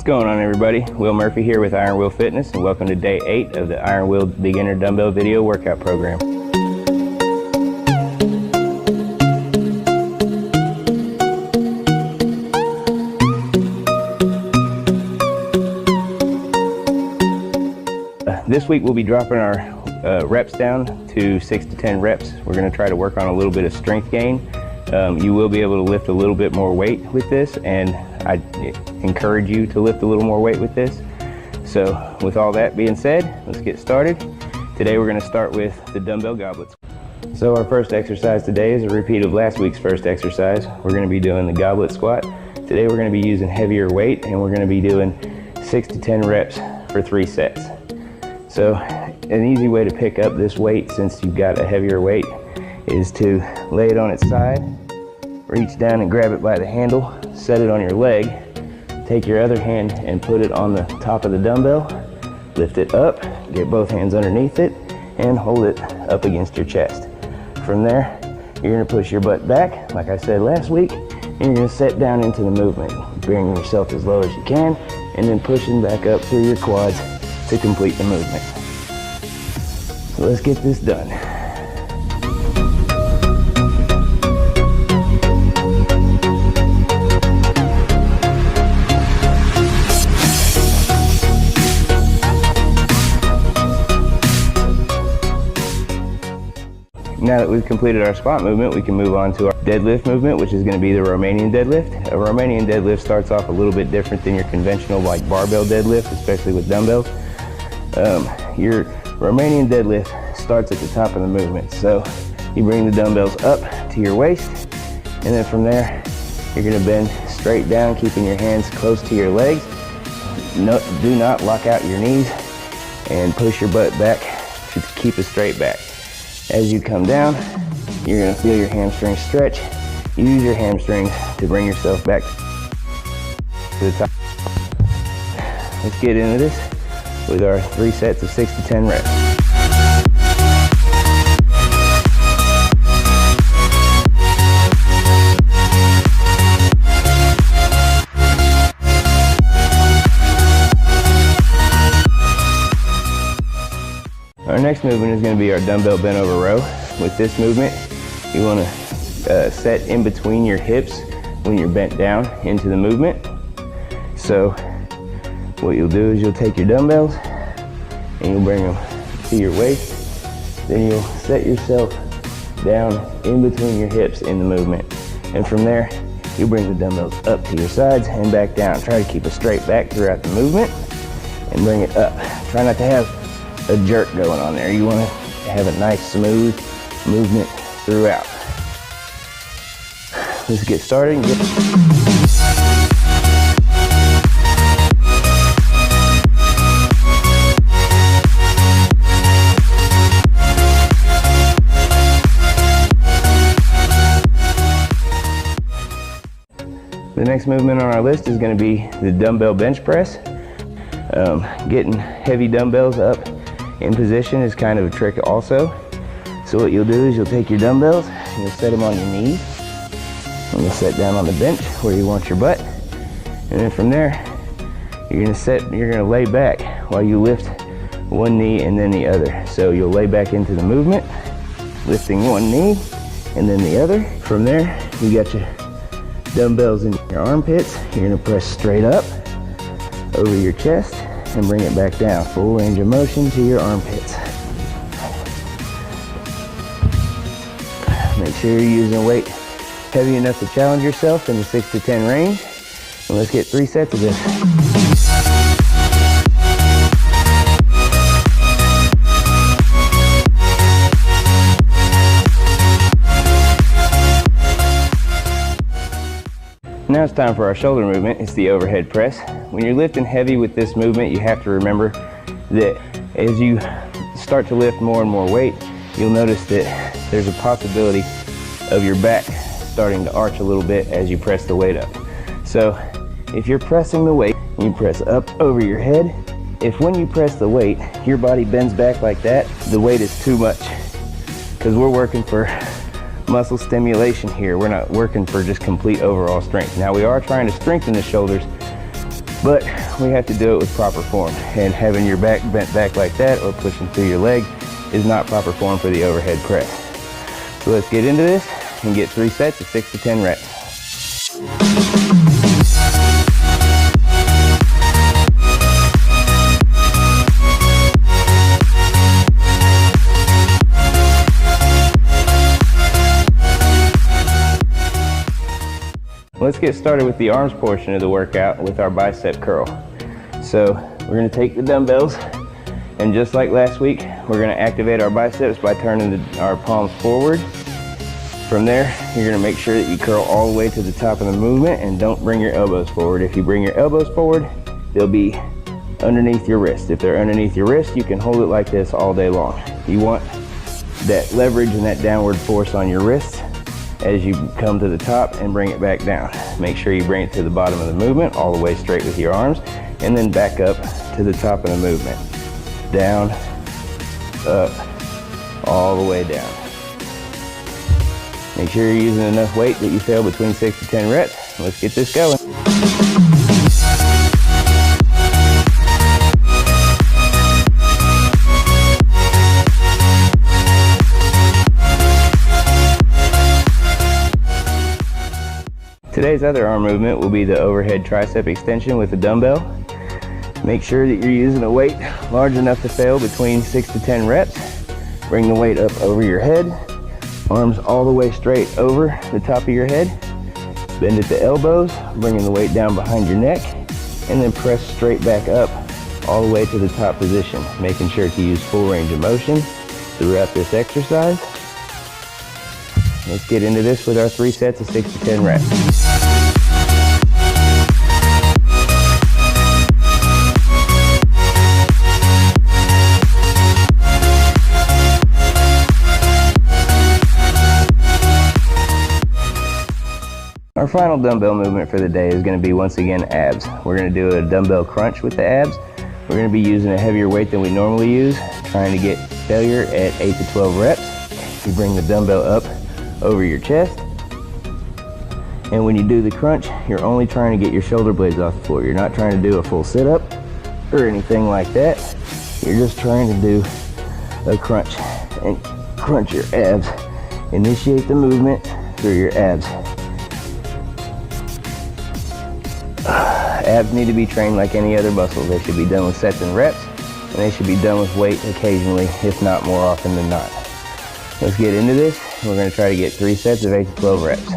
going on, everybody? Will Murphy here with Iron Will Fitness, and welcome to day 8 of the Iron Will Beginner Dumbbell Video Workout Program. This week we'll be dropping our reps down to 6 to 10 reps. We're going to try to work on a little bit of strength gain. You will be able to lift a little bit more weight with this, and I encourage you to lift a little more weight with this. So with all that being said, let's get started. Today we're going to start with the dumbbell goblet squat. So our first exercise today is a repeat of last week's first exercise. We're going to be doing the goblet squat. Today we're going to be using heavier weight, and we're going to be doing 6 to 10 reps for 3 sets. So an easy way to pick up this weight, since you've got a heavier weight, is to lay it on its side, reach down and grab it by the handle, set it on your leg, take your other hand and put it on the top of the dumbbell, lift it up, get both hands underneath it, and hold it up against your chest. From there, you're going to push your butt back, like I said last week, and you're going to set down into the movement, bringing yourself as low as you can, and then pushing back up through your quads to complete the movement. So let's get this done. Now that we've completed our squat movement, we can move on to our deadlift movement, which is going to be the Romanian deadlift. A Romanian deadlift starts off a little bit different than your conventional like barbell deadlift, especially with dumbbells. Your Romanian deadlift starts at the top of the movement. So you bring the dumbbells up to your waist, and then from there, you're going to bend straight down, keeping your hands close to your legs. Do not lock out your knees, and push your butt back to keep a straight back. As you come down, you're going to feel your hamstrings stretch. Use your hamstrings to bring yourself back to the top. Let's get into this with our 3 sets of 6 to 10 reps. Our next movement is going to be our dumbbell bent over row. With this movement, you want to set in between your hips when you're bent down into the movement. So what you'll do is you'll take your dumbbells and you'll bring them to your waist. Then you'll set yourself down in between your hips in the movement. And from there, you bring the dumbbells up to your sides and back down. Try to keep a straight back throughout the movement and bring it up. Try not to have a jerk going on there. You want to have a nice smooth movement throughout. Let's get started. The next movement on our list is going to be the dumbbell bench press. Getting heavy dumbbells up in position is kind of a trick also. So what you'll do is you'll take your dumbbells and you'll set them on your knees. And you'll set down on the bench where you want your butt. And then from there, you're gonna lay back while you lift one knee and then the other. So you'll lay back into the movement, lifting one knee and then the other. From there, you got your dumbbells in your armpits. You're gonna press straight up over your chest and bring it back down. Full range of motion to your armpits. Make sure you're using weight heavy enough to challenge yourself in the 6 to 10 range. And let's get 3 sets of this. Now it's time for our shoulder movement. It's the overhead press. When you're lifting heavy with this movement, you have to remember that as you start to lift more and more weight, you'll notice that there's a possibility of your back starting to arch a little bit as you press the weight up. So if you're pressing the weight, you press up over your head. If when you press the weight, your body bends back like that, the weight is too much, because we're working for muscle stimulation here. We're not working for just complete overall strength. Now we are trying to strengthen the shoulders but we have to do it with proper form, and having your back bent back like that or pushing through your leg is not proper form for the overhead press. So let's get into this and get 3 sets of 6 to 10 reps. Let's get started with the arms portion of the workout with our bicep curl. So we're going to take the dumbbells, and just like last week, we're going to activate our biceps by turning our palms forward. From there, you're going to make sure that you curl all the way to the top of the movement and don't bring your elbows forward. If you bring your elbows forward, they'll be underneath your wrist. If they're underneath your wrist, you can hold it like this all day long. You want that leverage and that downward force on your wrists as you come to the top and bring it back down. Make sure you bring it to the bottom of the movement, all the way straight with your arms, and then back up to the top of the movement. Down, up, all the way down. Make sure you're using enough weight that you fail between 6 to 10 reps. Let's get this going. Today's other arm movement will be the overhead tricep extension with a dumbbell. Make sure that you're using a weight large enough to fail between 6 to 10 reps. Bring the weight up over your head, arms all the way straight over the top of your head. Bend at the elbows, bringing the weight down behind your neck, and then press straight back up all the way to the top position, making sure to use full range of motion throughout this exercise. Let's get into this with our 3 sets of 6 to 10 reps. Our final dumbbell movement for the day is going to be, once again, abs. We're going to do a dumbbell crunch with the abs. We're going to be using a heavier weight than we normally use, trying to get failure at 8 to 12 reps. You bring the dumbbell up over your chest, and when you do the crunch, you're only trying to get your shoulder blades off the floor. You're not trying to do a full sit-up or anything like that. You're just trying to do a crunch and crunch your abs. Initiate the movement through your abs. Abs need to be trained like any other muscle. They should be done with sets and reps, and they should be done with weight occasionally, if not more often than not. Let's get into this. We're going to try to get 3 sets of 8 to 12 reps.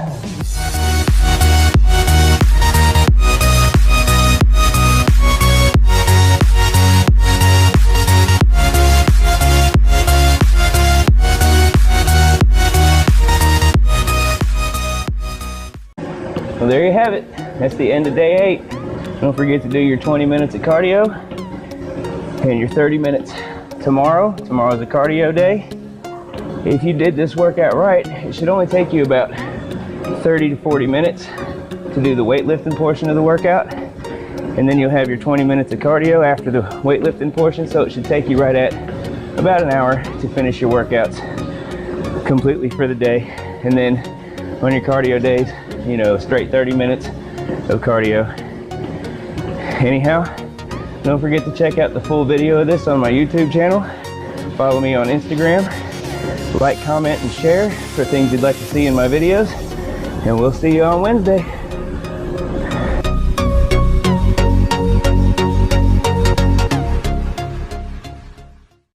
Well, there you have it. That's the end of day 8. Don't forget to do your 20 minutes of cardio and your 30 minutes tomorrow. Tomorrow's a cardio day. If you did this workout right, it should only take you about 30 to 40 minutes to do the weightlifting portion of the workout. And then you'll have your 20 minutes of cardio after the weightlifting portion. So it should take you right at about an hour to finish your workouts completely for the day. And then on your cardio days, you know, straight 30 minutes of cardio. Anyhow, don't forget to check out the full video of this on my YouTube channel. Follow me on Instagram. Like, comment, and share for things you'd like to see in my videos. And we'll see you on Wednesday.